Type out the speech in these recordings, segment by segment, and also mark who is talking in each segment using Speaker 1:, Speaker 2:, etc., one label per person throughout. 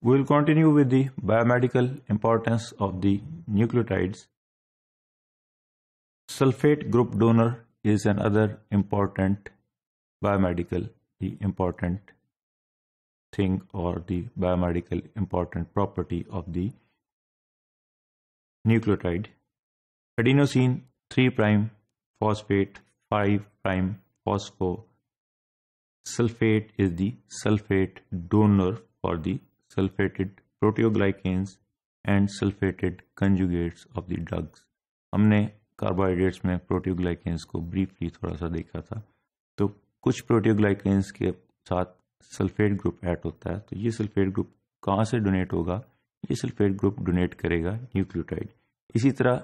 Speaker 1: We will continue with the biomedical importance of the nucleotides. Sulfate group donor is another important biomedical important thing or the biomedical important property of the nucleotide. Adenosine 3' phosphate 5' phospho. Sulfate is the sulfate donor for the sulfated proteoglycans and sulfated conjugates of the drugs. हमने carbohydrates में प्रोटियोग्लाइकेंस को briefly थोड़ा सा देखा था. तो कुछ प्रोटियोग्लाइकेंस के साथ सल्फेट ग्रुप ऐड होता है. तो ये सल्फेट ग्रुप कहाँ से डोनेट होगा? ये सल्फेट ग्रुप डोनेट करेगा न्यूक्लियोटाइड. इसी तरह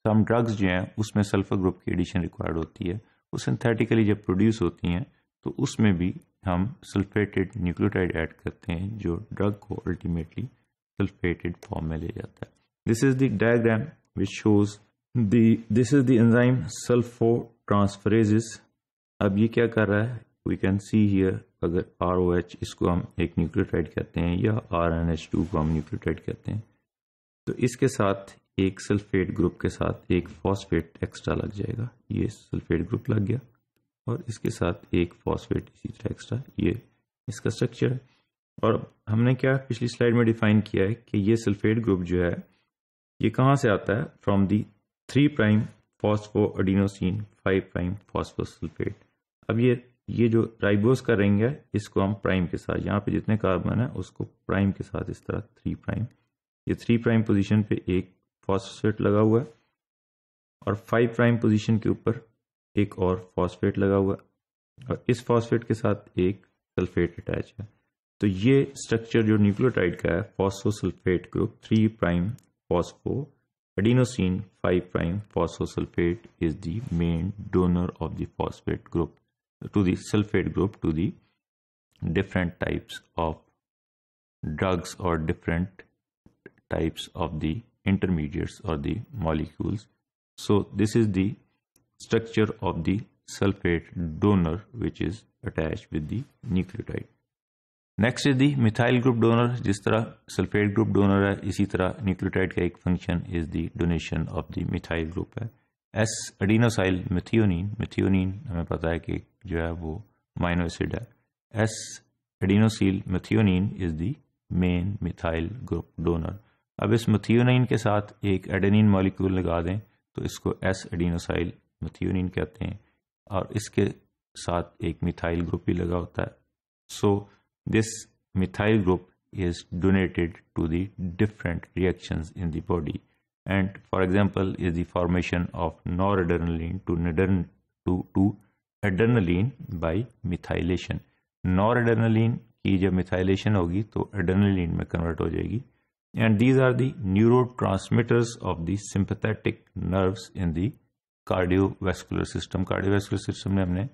Speaker 1: सम ड्रग्स जो हैं उसमें सल्फर ग्रुप की एडिशन रिक्वायर्ड होती है. वो सिंथेटिकली जब प्रोड्यूस होती हैं तो उसमें भी हम सल्फेटेड न्यूक्लियोटाइड ऐड करते हैं जो ड्रग को अल्टीमेटली सल्फेटेड फॉर्म में ले जाता है. This is the diagram which shows this is the enzyme sulfotransferases. अब ये क्या कर रहा है? वी कैन सी हियर, अगर ROH इसको हम एक न्यूक्लियोटाइड कहते हैं या RNH2 को हम न्यूक्लियोटाइड कहते हैं, तो इसके साथ एक सल्फेट ग्रुप के साथ एक फॉस्फेट एक्स्ट्रा लग जाएगा. ये सल्फेट ग्रुप लग गया और इसके साथ एक फॉस्फेट इसी तरह एक्स्ट्रा. ये इसका स्ट्रक्चर है. और हमने क्या पिछली स्लाइड में डिफाइन किया है कि ये सल्फेट ग्रुप जो है ये कहाँ से आता है? From the 3' phospho adenosine 5' फॉस्फोसल्फेट. अब ये जो राइबोस का रिंग है इसको हम प्राइम के साथ, यहाँ पे जितने कार्बन है उसको प्राइम के साथ इस तरह 3', ये 3' पोजीशन पे एक फॉस्फेट लगा हुआ है और 5' पोजीशन के ऊपर एक और फॉस्फेट लगा हुआ है और इस फॉस्फेट के साथ एक सल्फेट अटैच है. तो ये स्ट्रक्चर जो न्यूक्लियोटाइड का है, phosphosulfate group 3' phospho adenosine 5' phosphosulfate is the main donor of the phosphate group to the sulfate group to the different types of drugs or different types of the intermediates or the molecules. So this is the structure of the sulfate donor which is attached with the nucleotide. Next is the methyl group donor. जिस तरह sulfate group donor है इसी तरह nucleotide का एक function is the donation of the methyl group है. S adenosine methionine, methionine हमें पता है कि जो है वो अमीनो एसिड है. S adenosine methionine is the main methyl group donor. अब इस methionine के साथ एक एडेनिन मॉलिक्यूल लगा दें तो इसको S adenosine methionine कहते हैं और इसके साथ एक मिथाइल ग्रुप भी लगा होता है. So this methyl group is donated to the different reactions in the body. And for example is the formation of noradrenaline to adrenaline by methylation. Noradrenaline की जब methylation होगी तो adrenaline में convert हो जाएगी. And these are the neurotransmitters of the sympathetic nerves in the cardiovascular system. Cardiovascular system में हमने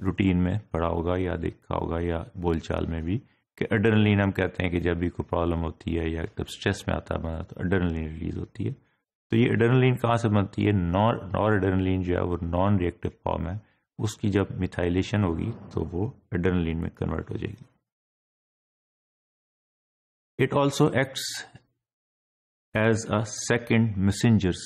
Speaker 1: routine में पढ़ा होगा या देखा होगा या बोलचाल में भी कि एड्रेनलिन हम कहते हैं कि जब भी कोई प्रॉब्लम होती है या जब स्ट्रेस में आता है तो एड्रेनलिन रिलीज होती है. तो ये एड्रेनलिन कहाँ से बनती है? नॉर एड्रेनलिन जो है वो नॉन रिएक्टिव फॉर्म है, उसकी जब मिथाइलेशन होगी तो वो एड्रेनलिन में कन्वर्ट हो जाएगी. It also acts as a second messengers.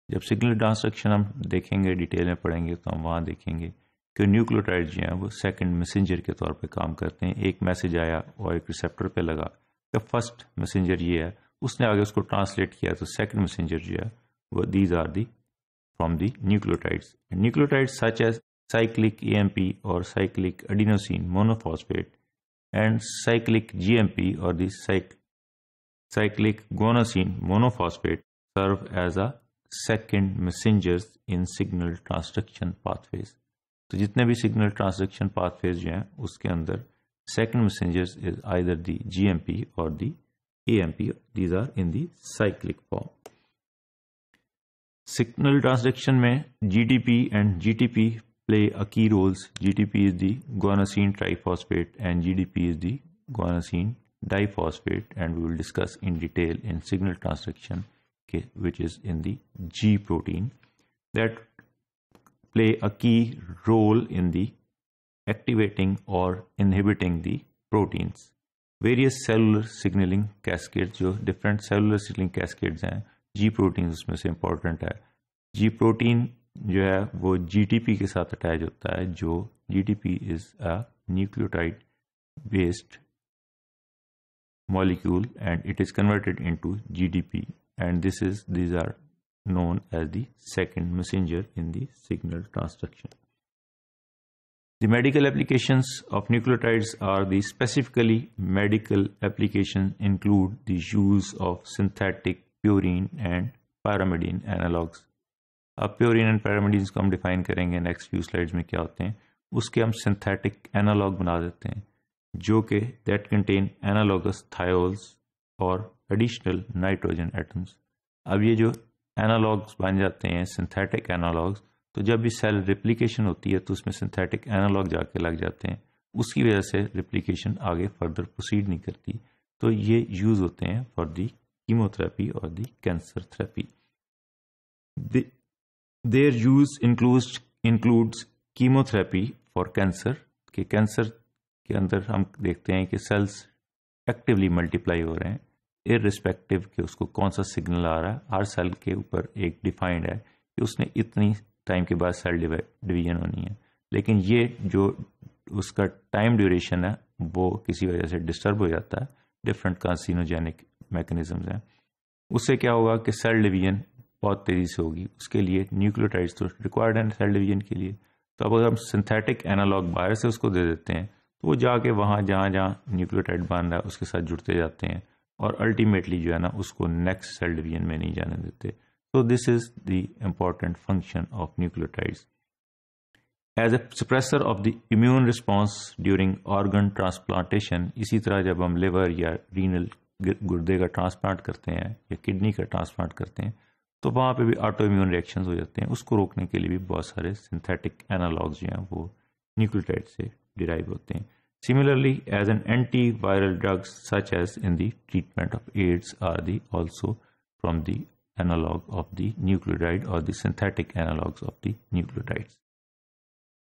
Speaker 1: जब सिग्नल ट्रांसडक्शन हम देखेंगे, डिटेल में पढ़ेंगे तो हम वहाँ देखेंगे कि न्यूक्लियोटाइड जो हैं वो सेकंड मैसेंजर के तौर पे काम करते हैं. एक मैसेज आया और एक रिसेप्टर पे लगा तो फर्स्ट मैसेंजर ये है, उसने आगे उसको ट्रांसलेट किया तो सेकंड मैसेंजर जो है वो these are the from the nucleotides. Nucleotides such as cyclic AMP और cyclic adenosine monophosphate and cyclic GMP और the cyclic guanosine monophosphate serve as a second messengers in signal transduction pathways. तो जितने भी signal transduction pathways जो हैं उसके अंदर second messengers is either the GMP और the AMP. These are in the cyclic form. Signal transduction में GTP and GTP play a key roles. GTP is the guanosine triphosphate and GDP is the guanosine diphosphate, and we will discuss in detail in signal transduction, which is in the G protein, that play a key role in the activating or inhibiting the proteins. Various cellular signalling cascade, जो different cellular signalling cascades हैं, जी protein उसमें से important है। जी protein जो है वो GTP के साथ अटैच होता है, जो GTP is a nucleotide based molecule and it is converted into GDP, and these are known as the second messenger in the signal transduction. The medical applications of nucleotides are the specifically medical applications include the use of synthetic purine and pyrimidine analogs. अब purine and pyrimidine को हम define करेंगे next few slides में क्या होते हैं। उसके हम सिंथेटिक एनालॉग बना देते हैं जो कि दैट कंटेन एनालॉगस थायोल्स और एडिशनल नाइट्रोजन एटम्स। अब ये जो एनालॉग्स बन जाते हैं सिंथेटिक एनालॉग्स, तो जब भी सेल रिप्लिकेशन होती है तो उसमें सिंथेटिक एनालॉग जाके लग जाते हैं, उसकी वजह से रिप्लिकेशन आगे फर्दर प्रोसीड नहीं करती। तो ये यूज होते हैं फॉर दी कीमोथेरेपी और the cancer therapy. Their use includes chemotherapy for cancer, के कैंसर के अंदर हम देखते हैं कि सेल्स एक्टिवली मल्टीप्लाई हो रहे हैं इररिस्पेक्टिव कि उसको कौन सा सिग्नल आ रहा है। हर सेल के ऊपर एक डिफाइंड है कि उसने इतनी टाइम के बाद सेल डिवीजन होनी है, लेकिन ये जो उसका टाइम ड्यूरेशन है वो किसी वजह से डिस्टर्ब हो जाता है। डिफरेंट कार्सिनोजेनिक मैकेनिज्म्स हैं, उससे क्या होगा कि सेल डिवीजन बहुत तेज़ी से होगी। उसके लिए न्यूक्लियोटाइड्स तो रिक्वायर्ड है सेल डिवीजन के लिए। तो अब अगर हम सिंथेटिक एनालॉग बाहर से उसको दे देते हैं तो वो जाके वहाँ जहाँ जहाँ न्यूक्लियोटाइड बन रहा है उसके साथ जुड़ते जाते हैं और अल्टीमेटली जो है ना उसको नेक्स्ट सेल डिवीजन में नहीं जाने देते। तो this is the important function of nucleotides as a suppressor of the immune response during organ transplantation. इसी तरह जब हम लिवर या रीनल गुर्दे का ट्रांसप्लांट करते हैं या किडनी का ट्रांसप्लांट करते हैं तो वहाँ पे भी ऑटो इम्यून रिएक्शंस हो जाते हैं। उसको रोकने के लिए भी बहुत सारे सिंथेटिक एनालॉग्स जो हैं वो न्यूक्लियोटाइड से डिराइव होते हैं। Similarly, as an antiviral drugs such as in the treatment of AIDS are the also from the analog of the nucleotide or the synthetic analogs of the nucleotides.